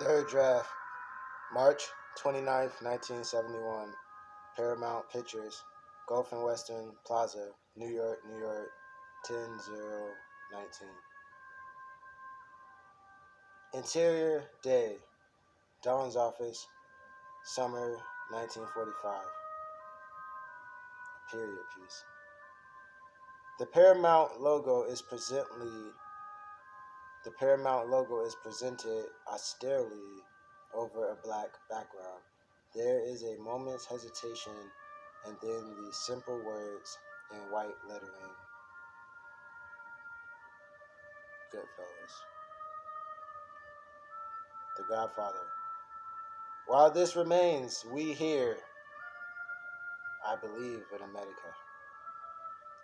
Third draft, March 29th, 1971. Paramount Pictures, Gulf and Western Plaza, New York, New York, 10019. Interior day, Dawn's office, summer 1945. Period piece. The Paramount logo is presented austerely over a black background. There is a moment's hesitation, and then the simple words in white lettering. Goodfellas. The Godfather. While this remains, we here, I believe in America.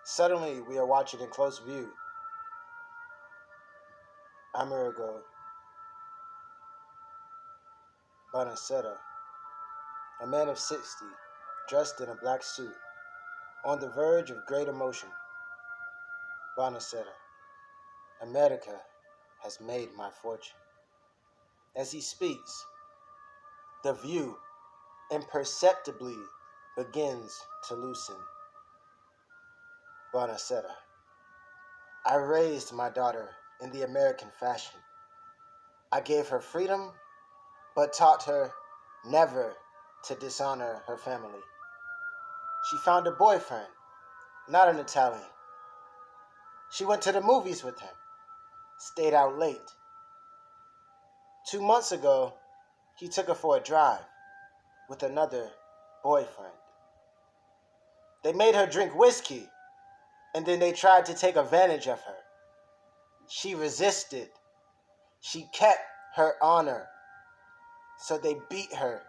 Suddenly, we are watching in close view. Amerigo Bonacetta, a man of 60, dressed in a black suit, on the verge of great emotion. Bonacetta, America has made my fortune. As he speaks, the view imperceptibly begins to loosen. Bonacetta, I raised my daughter in the American fashion. I gave her freedom, but taught her never to dishonor her family. She found a boyfriend, not an Italian. She went to the movies with him, stayed out late. 2 months ago, he took her for a drive with another boyfriend. They made her drink whiskey, and then they tried to take advantage of her. She resisted. She kept her honor, so they beat her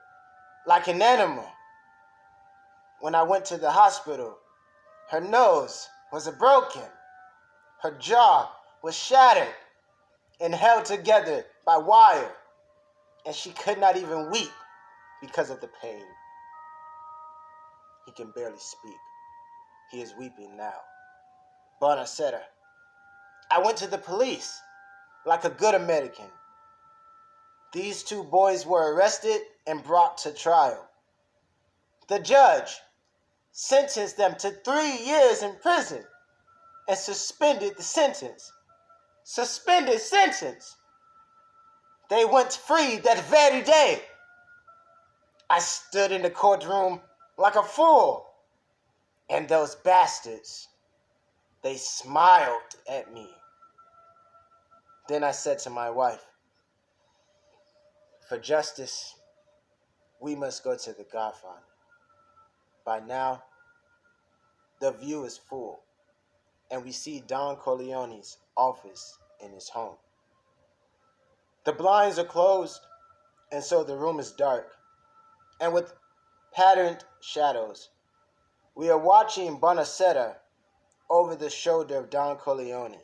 like an animal. When I went to the hospital, her nose was broken. Her jaw was shattered and held together by wire, and she could not even weep because of the pain. He can barely speak. He is weeping now. Bonacetta, I went to the police like a good American. These 2 boys were arrested and brought to trial. The judge sentenced them to 3 years in prison and suspended the sentence. Suspended sentence. They went free that very day. I stood in the courtroom like a fool. And those bastards, they smiled at me. Then I said to my wife, for justice, we must go to the Godfather. By now, the view is full, and we see Don Corleone's office in his home. The blinds are closed, and so the room is dark, and with patterned shadows. We are watching Bonacetta over the shoulder of Don Corleone.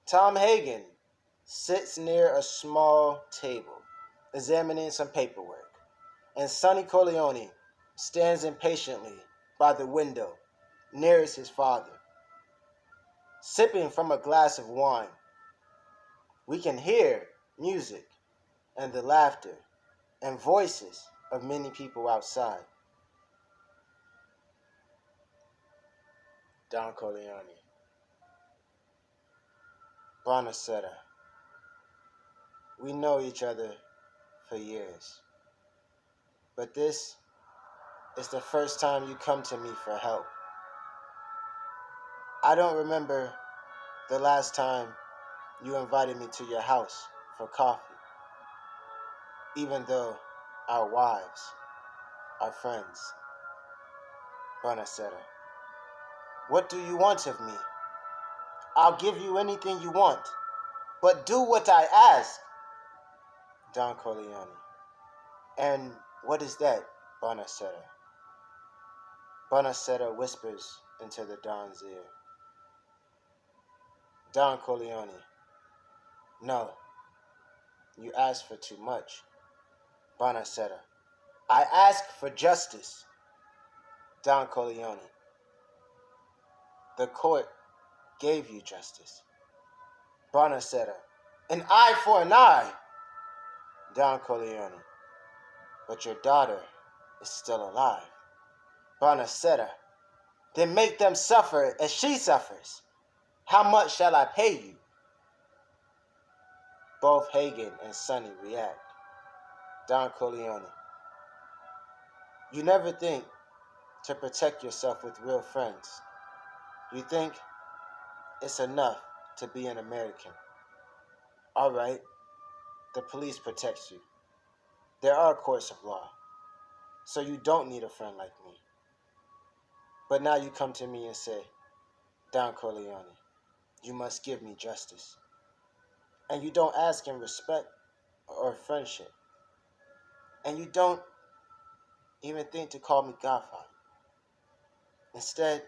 Tom Hagen sits near a small table, examining some paperwork, and Sonny Corleone stands impatiently by the window nearest his father, sipping from a glass of wine. We can hear music and the laughter and voices of many people outside. Don Corleone. Bonacetta. We know each other for years, but this is the first time you come to me for help. I don't remember the last time you invited me to your house for coffee, even though our wives are friends. Bonacetta. What do you want of me? I'll give you anything you want, but do what I ask. Don Corleone. And what is that, Bonacetta? Bonacetta whispers into the Don's ear. Don Corleone. No, you ask for too much. Bonacetta. I ask for justice. Don Corleone. The court gave you justice. Bonacetta. An eye for an eye. Don Corleone. But your daughter is still alive. Bonacetta. Then make them suffer as she suffers. How much shall I pay you? Both Hagen and Sonny react. Don Corleone. You never think to protect yourself with real friends. You think it's enough to be an American. All right, the police protects you. There are courts of law, so you don't need a friend like me. But now you come to me and say, Don Corleone, you must give me justice. And you don't ask in respect or friendship. And you don't even think to call me Godfather. Instead,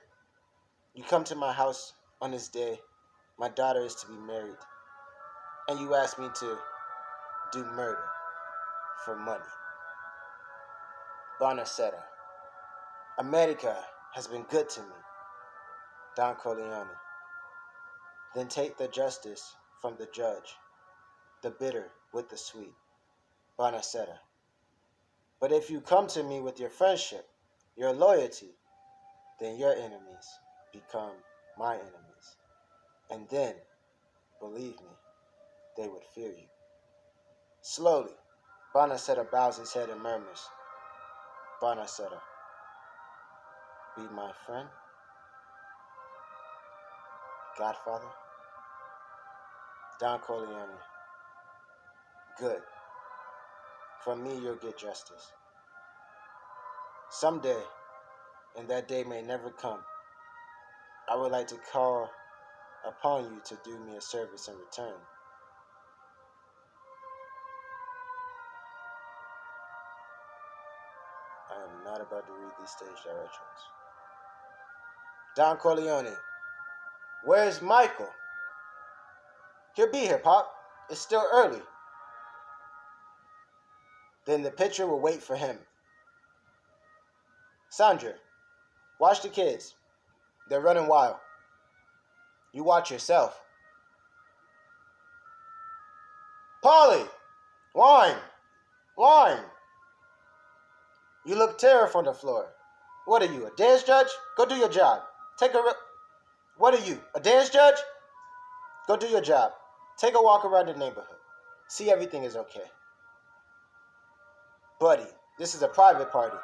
you come to my house on this day my daughter is to be married, and you ask me to do murder for money. Bonacetta. America has been good to me. Don Corleone. Then take the justice from the judge, the bitter with the sweet. Bonacetta. But if you come to me with your friendship, your loyalty, then your enemies become my enemies. And then, believe me, they would fear you. Slowly, Bonacetta bows his head and murmurs, Bonacetta, be my friend? Godfather? Don Corleone. Good. From me you'll get justice. Someday, and that day may never come, I would like to call upon you to do me a service in return. I am not about to read these stage directions. Don Corleone. Where's Michael? He'll be here, Pop. It's still early. Then the pitcher will wait for him. Sandra, watch the kids. They're running wild. You watch yourself. Polly! Wine! Wine! You look terrified on the floor. What are you, a dance judge? Go do your job. What are you, a dance judge? Go do your job. Take a walk around the neighborhood. See everything is okay. Buddy, this is a private party.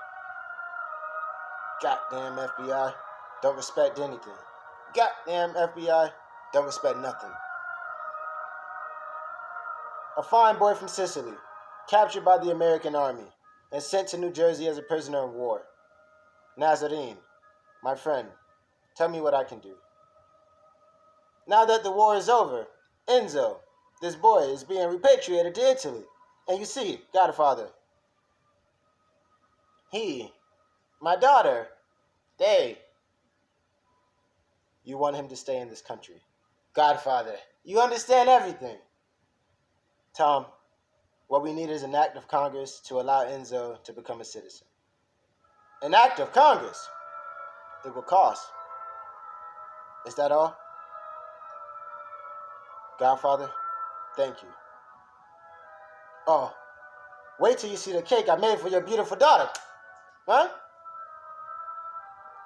Goddamn FBI, don't respect anything. Goddamn FBI, don't respect nothing. A fine boy from Sicily, captured by the American army and sent to New Jersey as a prisoner of war. Nazarene, my friend, tell me what I can do. Now that the war is over, Enzo, this boy, is being repatriated to Italy. And you see, Godfather, he, my daughter, you want him to stay in this country. Godfather, you understand everything. Tom, what we need is an act of Congress to allow Enzo to become a citizen. An act of Congress? It will cost. Is that all? Godfather, thank you. Oh, wait till you see the cake I made for your beautiful daughter. Huh?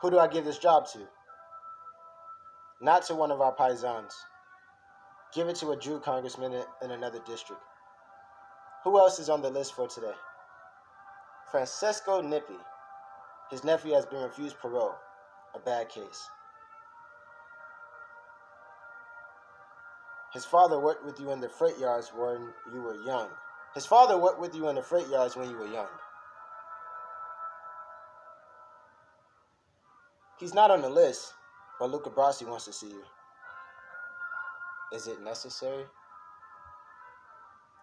Who do I give this job to? Not to one of our paisans. Give it to a Jew congressman in another district. Who else is on the list for today? Francesco Nippi. His nephew has been refused parole. A bad case. His father worked with you in the freight yards when you were young. He's not on the list, but Luca Brasi wants to see you. Is it necessary?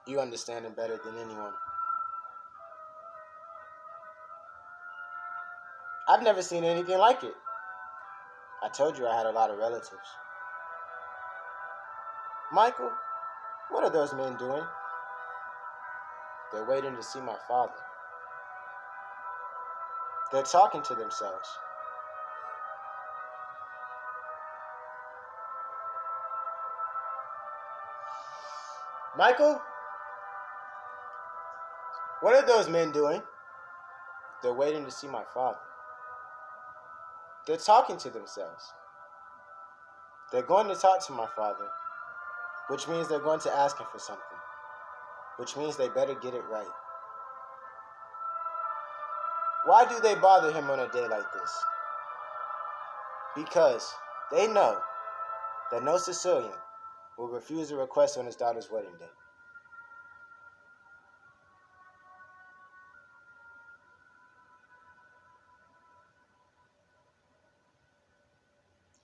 You understand him better than anyone. I've never seen anything like it. I told you I had a lot of relatives. Michael, what are those men doing? They're waiting to see my father. They're talking to themselves. Michael? What are those men doing? They're waiting to see my father. They're talking to themselves. They're going to talk to my father, which means they're going to ask him for something, which means they better get it right. Why do they bother him on a day like this? Because they know that no Sicilian will refuse a request on his daughter's wedding day.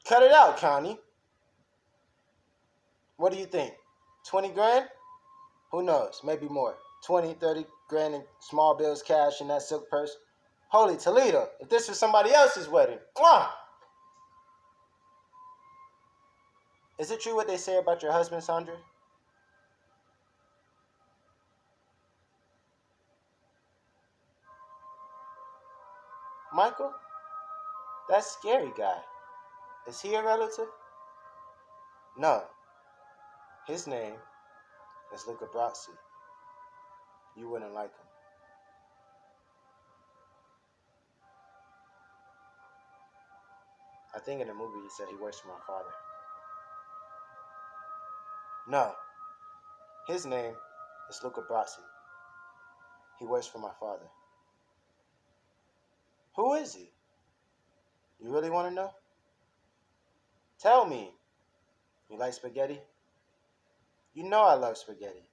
Cut it out, Connie. What do you think? 20 grand? Who knows? Maybe more. 20, 30 grand in small bills, cash in that silk purse. Holy Toledo, if this was somebody else's wedding. Mwah! Is it true what they say about your husband, Sandra? Michael? That scary guy. Is he a relative? No. His name is Luca Brasi. You wouldn't like him. I think in the movie he said he works for my father. No. His name is Luca Brasi. He works for my father. Who is he? You really want to know? Tell me. You like spaghetti? You know I love spaghetti.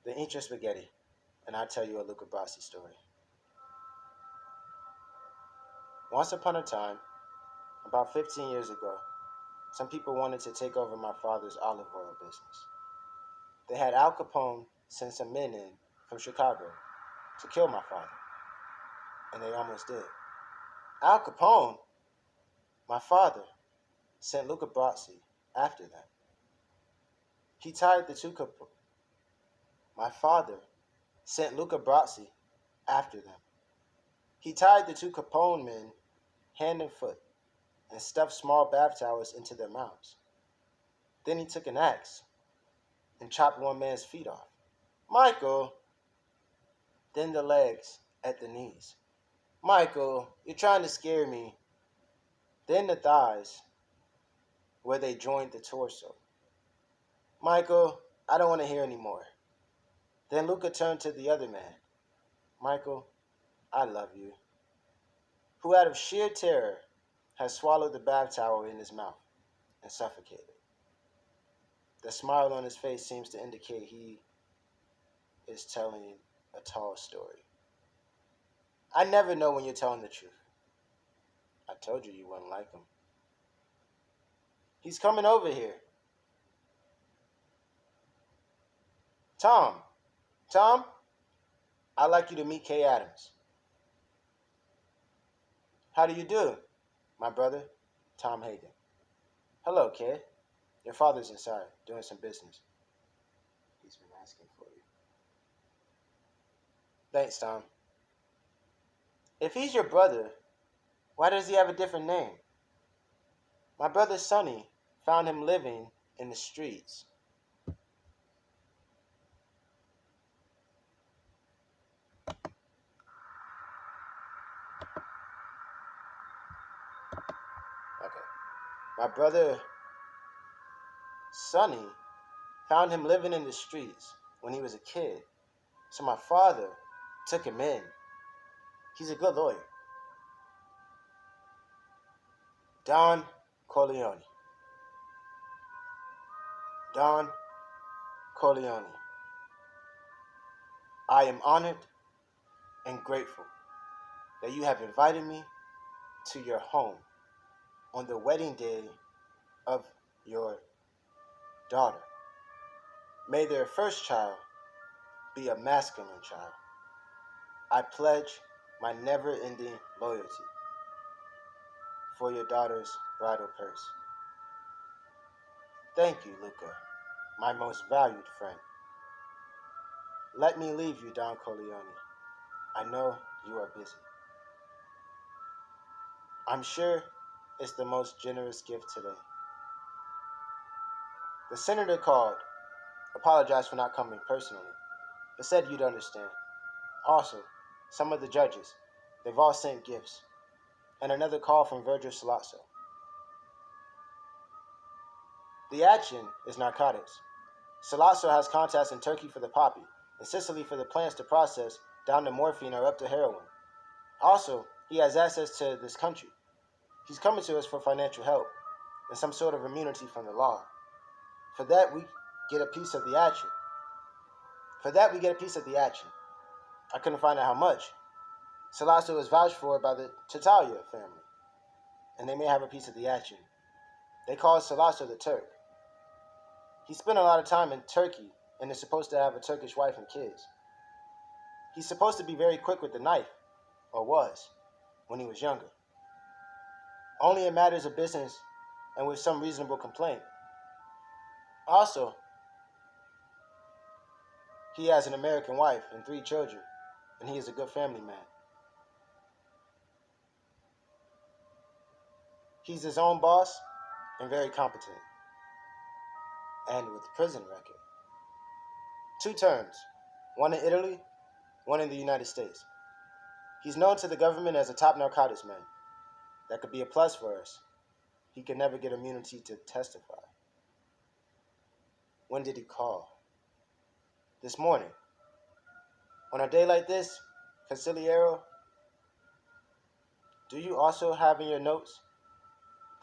Then eat your spaghetti, and I'll tell you a Luca Brasi story. Once upon a time, about 15 years ago, some people wanted to take over my father's olive oil business. They had Al Capone send some men in from Chicago to kill my father, and they almost did. Al Capone, my father, sent Luca Brasi after them. He tied the two My father sent Luca Brasi after them. He tied the two Capone men hand and foot and stuffed small bath towels into their mouths. Then he took an axe and chopped one man's feet off. Michael. Then the legs at the knees. Michael, you're trying to scare me. Then the thighs, where they joined the torso. Michael, I don't want to hear anymore. Then Luca turned to the other man. Michael, I love you. Who out of sheer terror has swallowed the bath towel in his mouth and suffocated. The smile on his face seems to indicate he is telling a tall story. I never know when you're telling the truth. I told you wouldn't like him. He's coming over here. Tom, I'd like you to meet Kay Adams. How do you do? My brother, Tom Hagen. Hello, Kay. Your father's inside, doing some business. He's been asking for you. Thanks, Tom. If he's your brother, why does he have a different name? My brother Sonny found him living in the streets. Okay. My brother Sonny found him living in the streets when he was a kid. So my father took him in. He's a good lawyer. Don Corleone. Don Corleone. I am honored and grateful that you have invited me to your home on the wedding day of your daughter. May their first child be a masculine child. I pledge my never-ending loyalty for your daughter's bridal purse. Thank you, Luca, my most valued friend. Let me leave you, Don Corleone. I know you are busy. I'm sure it's the most generous gift today. The senator called, apologized for not coming personally, but said you'd understand. Also, some of the judges, they've all sent gifts. And another call from Virgil Salazzo. The action is narcotics. Salazzo has contacts in Turkey for the poppy, and Sicily for the plants to process down to morphine or up to heroin. Also, he has access to this country. He's coming to us for financial help and some sort of immunity from the law. For that, we get a piece of the action. I couldn't find out how much. Salazzo is vouched for by the Tatalia family, and they may have a piece of the action. They call Salazzo the Turk. He spent a lot of time in Turkey and is supposed to have a Turkish wife and kids. He's supposed to be very quick with the knife, or was, when he was younger. Only in matters of business and with some reasonable complaint. Also, he has an American wife and 3 children, and he is a good family man. He's his own boss and very competent, and with prison record. 2 terms, one in Italy, one in the United States. He's known to the government as a top narcotics man. That could be a plus for us. He could never get immunity to testify. When did he call? This morning. On a day like this, Consigliero, do you also have in your notes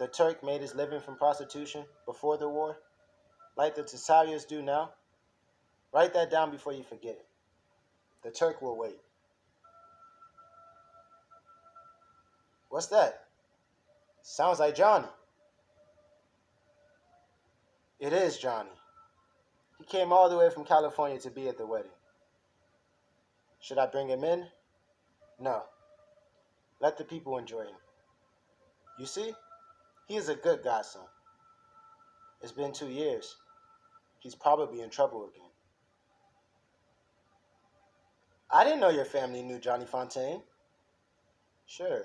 the Turk made his living from prostitution before the war, like the Tsalias do now? Write that down before you forget it. The Turk will wait. What's that? Sounds like Johnny. It is Johnny. He came all the way from California to be at the wedding. Should I bring him in? No. Let the people enjoy him. You see, he is a good godson. It's been 2 years. He's probably in trouble again. I didn't know your family knew Johnny Fontaine. Sure.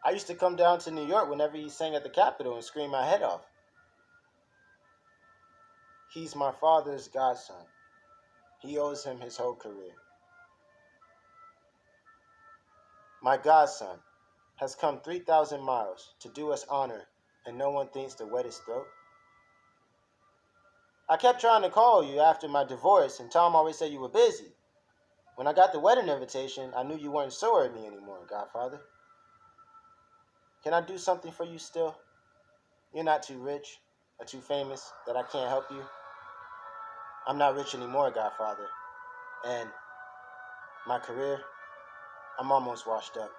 I used to come down to New York whenever he sang at the Capitol and scream my head off. He's my father's godson. He owes him his whole career. My godson has come 3,000 miles to do us honor, and no one thinks to wet his throat. I kept trying to call you after my divorce, and Tom always said you were busy. When I got the wedding invitation, I knew you weren't sore at me anymore, Godfather. Can I do something for you still? You're not too rich or too famous that I can't help you. I'm not rich anymore, Godfather. And my career, I'm almost washed up.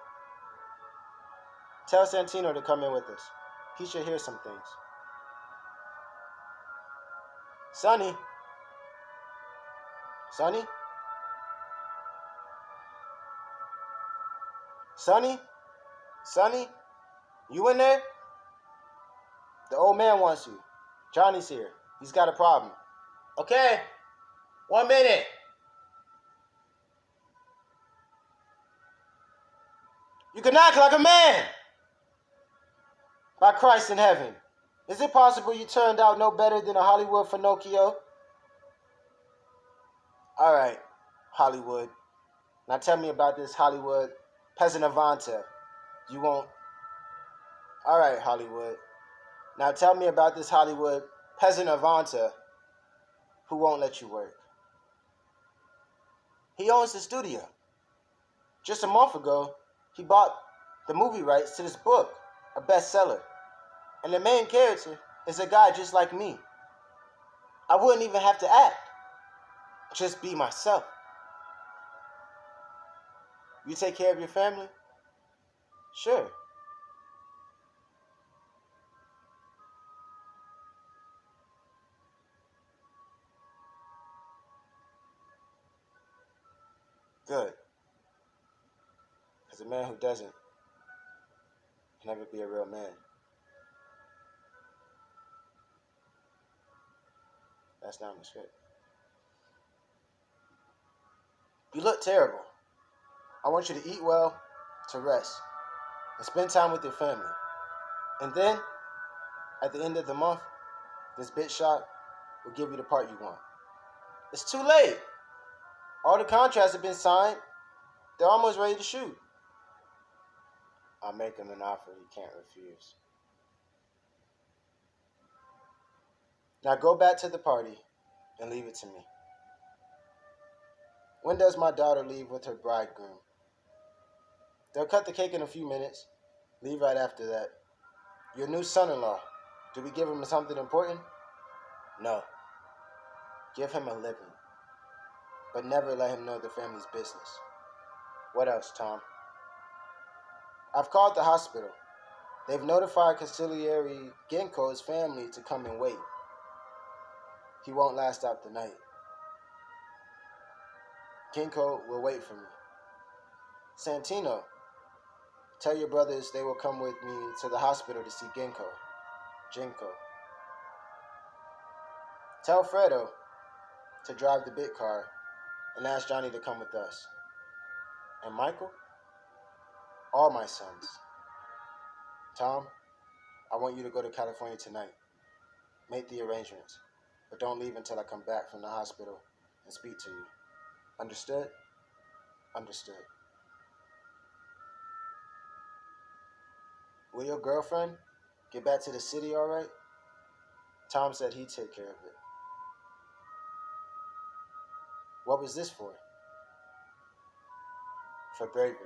Tell Santino to come in with us. He should hear some things. Sonny? Sonny? Sonny? Sonny? You in there? The old man wants you. Johnny's here. He's got a problem. Okay. 1 minute. You can act like a man. By Christ in heaven. Is it possible you turned out no better than a Hollywood Finocchio? All right, Hollywood. Now tell me about this Hollywood peasant Avanta. You won't... All right, Hollywood. Now tell me about this Hollywood peasant Avanta who won't let you work. He owns the studio. Just a month ago, he bought the movie rights to this book, a bestseller. And the main character is a guy just like me. I wouldn't even have to act. Just be myself. You take care of your family? Sure. Good. Because a man who doesn't can never be a real man. That's not in the script. You look terrible. I want you to eat well, to rest, and spend time with your family. And then, at the end of the month, this bitch shot will give you the part you want. It's too late. All the contracts have been signed. They're almost ready to shoot. I'll make him an offer he can't refuse. Now go back to the party and leave it to me. When does my daughter leave with her bridegroom? They'll cut the cake in a few minutes. Leave right after that. Your new son-in-law. Do we give him something important? No. Give him a living. But never let him know the family's business. What else, Tom? I've called the hospital. They've notified Consigliere Genko's family to come and wait. He won't last out the night. Genko will wait for me. Santino, tell your brothers they will come with me to the hospital to see Genko. Tell Fredo to drive the big car and ask Johnny to come with us. And Michael? All my sons. Tom, I want you to go to California tonight. Make the arrangements, but don't leave until I come back from the hospital and speak to you. Understood? Understood. Will your girlfriend get back to the city all right? Tom said he'd take care of it. What was this for? For bravery.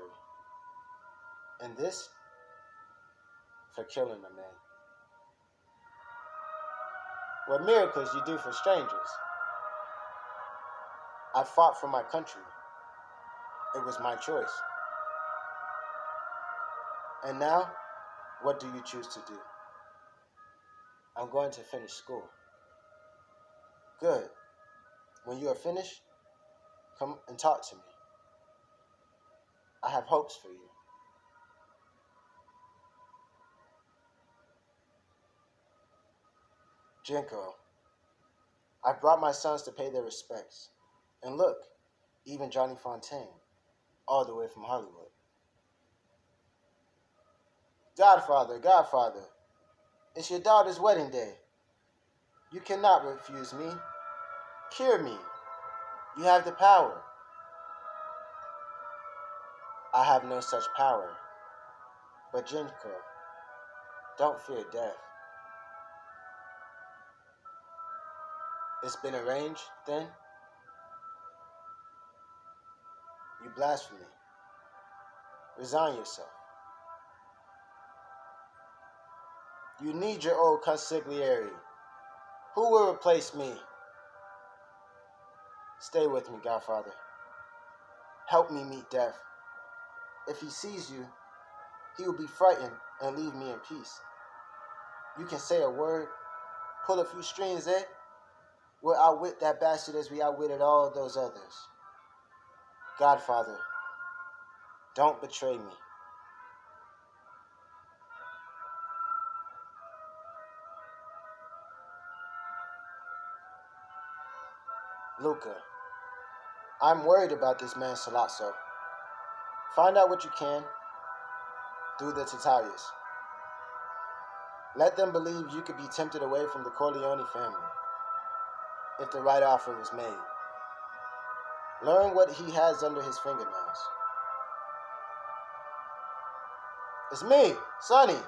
And this? For killing a man. What miracles you do for strangers. I fought for my country. It was my choice. And now, what do you choose to do? I'm going to finish school. Good. When you are finished, come and talk to me. I have hopes for you. Genko, I brought my sons to pay their respects. And look, even Johnny Fontaine, all the way from Hollywood. Godfather, it's your daughter's wedding day. You cannot refuse me. Cure me. You have the power. I have no such power. But Genko, don't fear death. It's been arranged, then? You blaspheme. Resign yourself. You need your old consigliere. Who will replace me? Stay with me, Godfather. Help me meet death. If he sees you, he will be frightened and leave me in peace. You can say a word, pull a few strings, eh? We'll outwit that bastard as we outwitted all those others. Godfather, don't betray me. Luca, I'm worried about this man Salazzo. Find out what you can through the Tatalias. Let them believe you could be tempted away from the Corleone family if the right offer was made. Learn what he has under his fingernails. It's me, Sonny.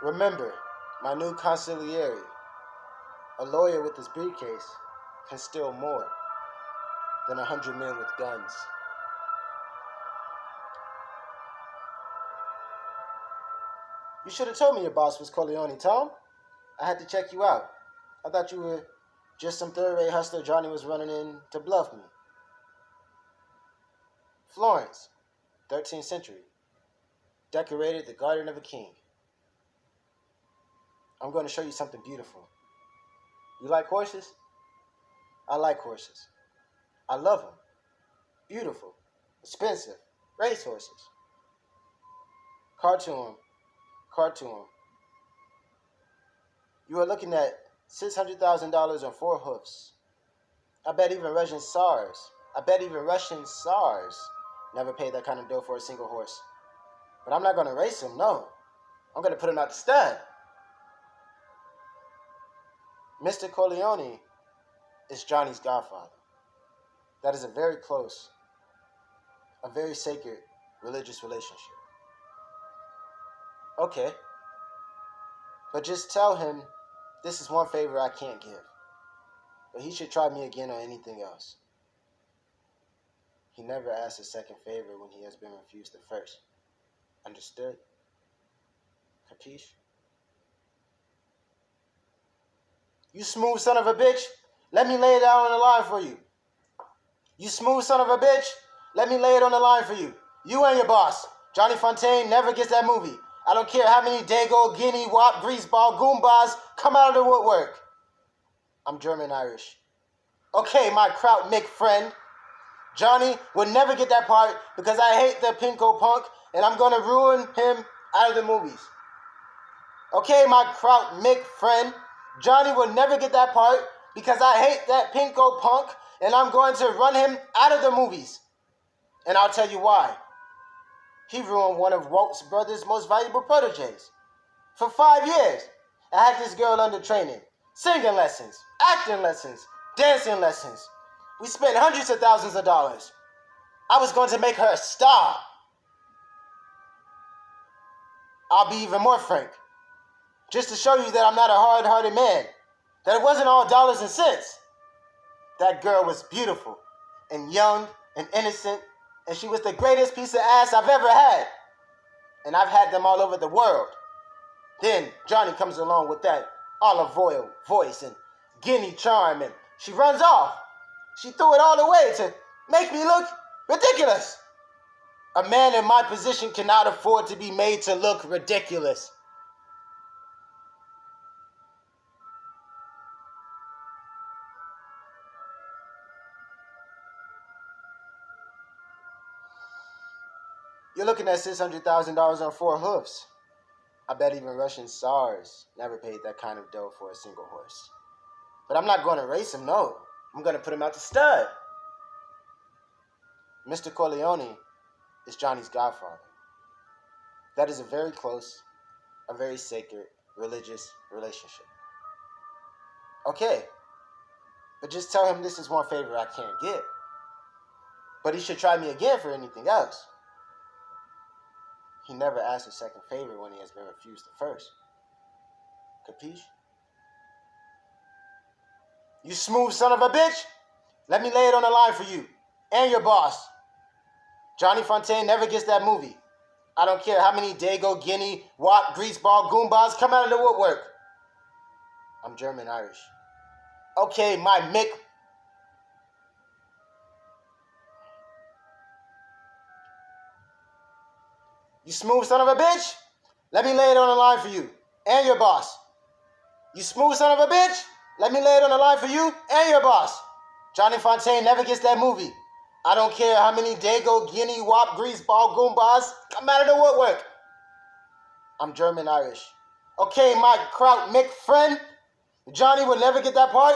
Remember, my new consigliere, a lawyer with his briefcase, can steal more than 100 men with guns. You should have told me your boss was Corleone, Tom. I had to check you out. I thought you were just some third-rate hustler Johnny was running in to bluff me. Florence, 13th century. Decorated the garden of a king. I'm going to show you something beautiful. You like horses? I like horses. I love them. Beautiful. Expensive. Race horses. Cartoon. You are looking at $600,000 on 4 hoofs. I bet even Russian Tsars never paid that kind of dough for a single horse. But I'm not going to race him, no. I'm going to put him out the stud. Mr. Corleone is Johnny's godfather. That is a very close, a very sacred religious relationship. Okay, but just tell him this is one favor I can't give. But he should try me again on anything else. He never asks a second favor when he has been refused the first. Understood? Capiche? You smooth son of a bitch, let me lay it out on the line for you. You smooth son of a bitch, let me lay it on the line for you. You and your boss, Johnny Fontaine, never gets that movie. I don't care how many Dago, Guinea, Wop, Greaseball, Goombas come out of the woodwork. I'm German-Irish. Okay, my Kraut Mick friend. Johnny will never get that part because I hate the pinko punk and I'm going to ruin him out of the movies. Okay, my Kraut Mick friend. Johnny will never get that part because I hate that pinko punk and I'm going to run him out of the movies. And I'll tell you why. He ruined one of Walt's brother's most valuable proteges. For 5 years, I had this girl under training. Singing lessons, acting lessons, dancing lessons. We spent hundreds of thousands of dollars. I was going to make her a star. I'll be even more frank. Just to show you that I'm not a hard-hearted man. That it wasn't all dollars and cents. That girl was beautiful and young and innocent, and she was the greatest piece of ass I've ever had. And I've had them all over the world. Then Johnny comes along with that olive oil voice and guinea charm, and she runs off. She threw it all away to make me look ridiculous. A man in my position cannot afford to be made to look ridiculous. You're looking at $600,000 on 4 hoofs. I bet even Russian Tsars never paid that kind of dough for a single horse. But I'm not going to race him, no. I'm going to put him out the stud. Mr. Corleone is Johnny's godfather. That is a very close, a very sacred, religious relationship. Okay, but just tell him this is one favor I can't give. But he should try me again for anything else. He never asks a second favor when he has been refused the first. Capiche? You smooth son of a bitch, let me lay it on the line for you and your boss. Johnny Fontaine never gets that movie. I don't care how many Dago, Guinea, Wop, Greaseball, Goombas come out of the woodwork. I'm German-Irish. Okay, my Mick. You smooth son of a bitch, let me lay it on the line for you and your boss. You smooth son of a bitch, let me lay it on the line for you and your boss. Johnny Fontaine never gets that movie. I don't care how many Dago, Guinea, Wop, Greaseball, Goombas come out of the woodwork. I'm German-Irish. Okay, my Kraut Mick friend. Johnny will never get that part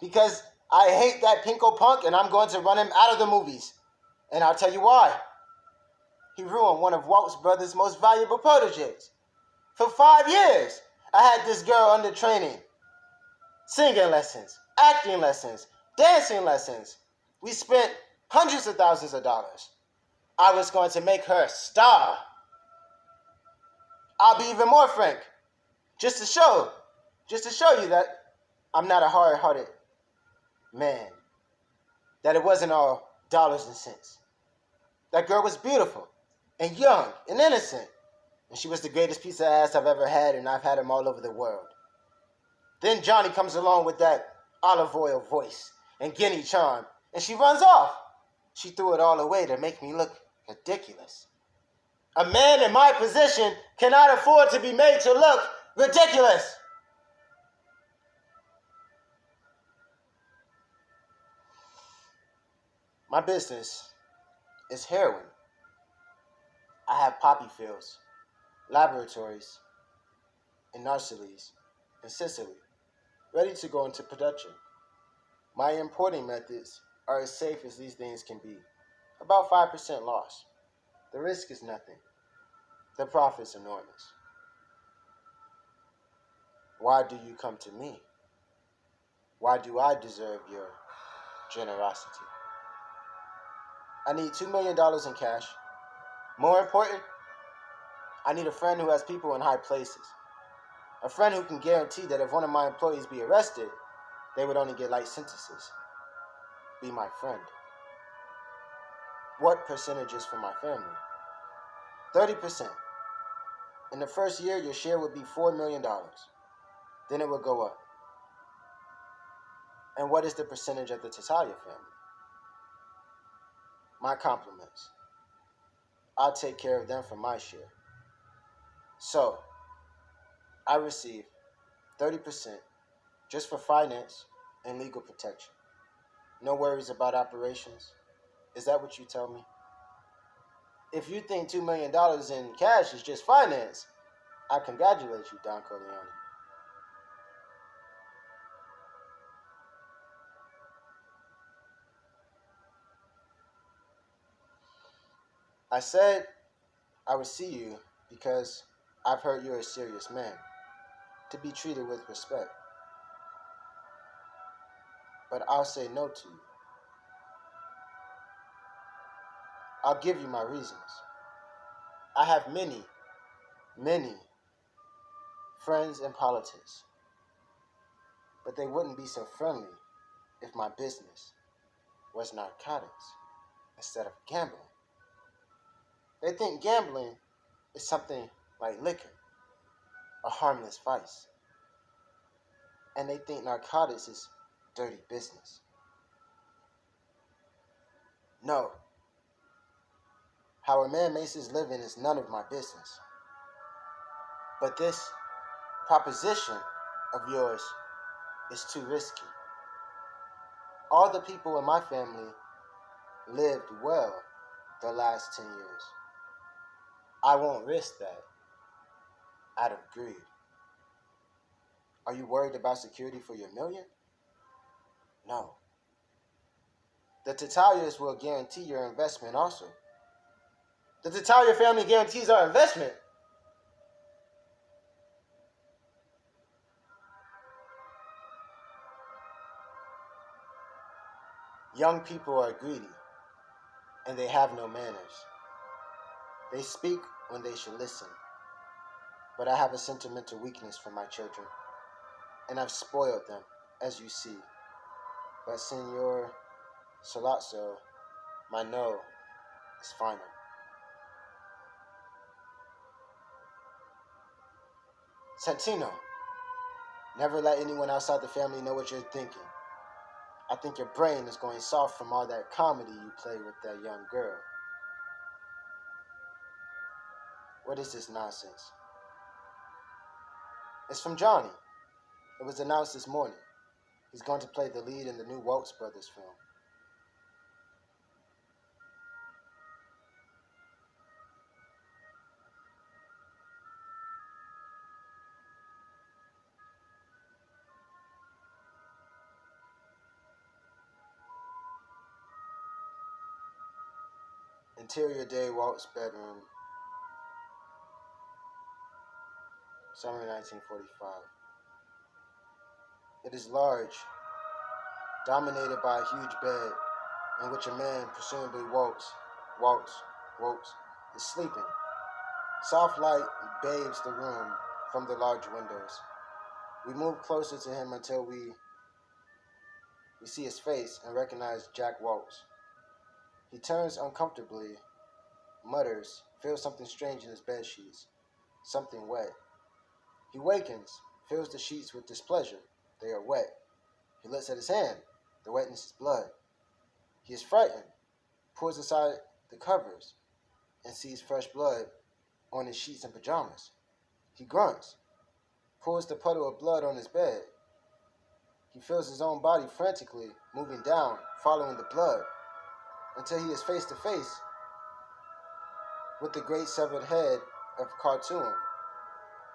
because I hate that pinko punk and I'm going to run him out of the movies. And I'll tell you why. He ruined one of Walt's brother's most valuable proteges. For 5 years, I had this girl under training. Singing lessons, acting lessons, dancing lessons. We spent hundreds of thousands of dollars. I was going to make her a star. I'll be even more frank. Just to show you that I'm not a hard-hearted man. That it wasn't all dollars and cents. That girl was beautiful and young and innocent. And she was the greatest piece of ass I've ever had, and I've had them all over the world. Then Johnny comes along with that olive oil voice and guinea charm, and she runs off. She threw it all away to make me look ridiculous. A man in my position cannot afford to be made to look ridiculous. My business is heroin. I have poppy fields, laboratories in Narcelles and Sicily, ready to go into production. My importing methods are as safe as these things can be, about 5% loss. The risk is nothing. The profit's enormous. Why do you come to me? Why do I deserve your generosity? I need $2 million in cash. More important, I need a friend who has people in high places. A friend who can guarantee that if one of my employees be arrested, they would only get light sentences. Be my friend. What percentage is for my family? 30%. In the first year, your share would be $4 million. Then it would go up. And what is the percentage of the Tatalia family? My compliments. I'll take care of them for my share. So, I receive 30% just for finance and legal protection. No worries about operations. Is that what you tell me? If you think $2 million in cash is just finance, I congratulate you, Don Corleone. I said I would see you because I've heard you're a serious man, to be treated with respect. But I'll say no to you. I'll give you my reasons. I have many, many friends in politics, but they wouldn't be so friendly if my business was narcotics instead of gambling. They think gambling is something like liquor, a harmless vice. And they think narcotics is dirty business. No. How a man makes his living is none of my business. But this proposition of yours is too risky. All the people in my family lived well the last 10 years. I won't risk that out of greed. Are you worried about security for your million? No. The Tatalias will guarantee your investment also. The Tatalia family guarantees our investment. Young people are greedy, and they have no manners. They speak when they should listen. But I have a sentimental weakness for my children, and I've spoiled them, as you see. But Senor Solazzo, my no is final. Santino, never let anyone outside the family know what you're thinking. I think your brain is going soft from all that comedy you play with that young girl. What is this nonsense? It's from Johnny. It was announced this morning. He's going to play the lead in the new Waltz Brothers film. Interior day Walt's bedroom, summer 1945. It is large, dominated by a huge bed in which a man, presumably Waltz, is sleeping. Soft light bathes the room from the large windows. We move closer to him until we see his face and recognize Jack Waltz. He turns uncomfortably, mutters, feels something strange in his bed sheets, something wet. He wakens, feels the sheets with displeasure. They are wet. He looks at his hand. The wetness is blood. He is frightened, pulls aside the covers, and sees fresh blood on his sheets and pajamas. He grunts, pulls the puddle of blood on his bed. He feels his own body frantically moving down, following the blood, until he is face to face with the great severed head of Khartoum,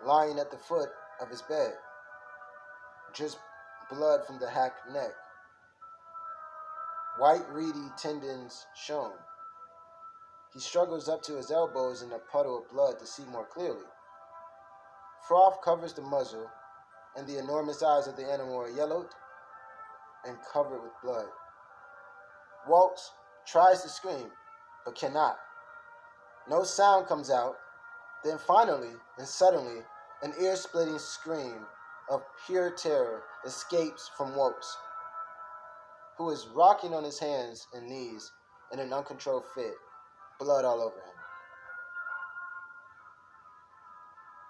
lying at the foot of his bed, just blood from the hacked neck. White reedy tendons shown. He struggles up to his elbows in a puddle of blood to see more clearly. Froth covers the muzzle, and the enormous eyes of the animal are yellowed and covered with blood. Waltz tries to scream, but cannot. No sound comes out. Then finally and suddenly, an ear-splitting scream of pure terror escapes from Waltz, who is rocking on his hands and knees in an uncontrolled fit, blood all over him.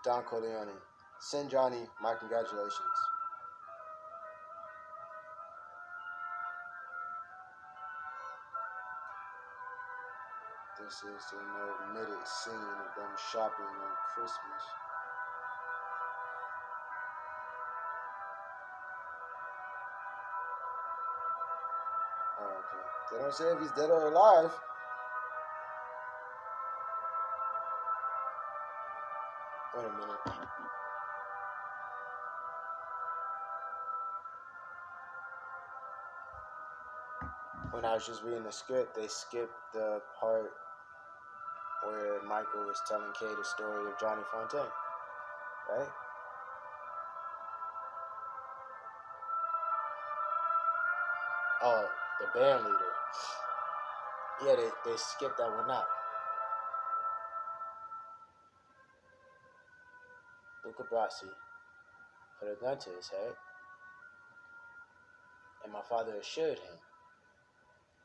Don Corleone. Send Johnny my congratulations. This is an omitted scene of them shopping on Christmas. Oh, okay. They don't say if he's dead or alive. Wait a minute. When I was just reading the script, they skipped the part where Michael was telling Kay the story of Johnny Fontaine, right? Oh, the band leader. Yeah, they skipped that one out. Luca Brasi put a gun to his head, and my father assured him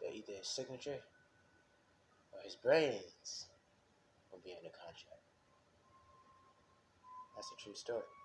that either his signature or his brains will be in the contract. That's a true story.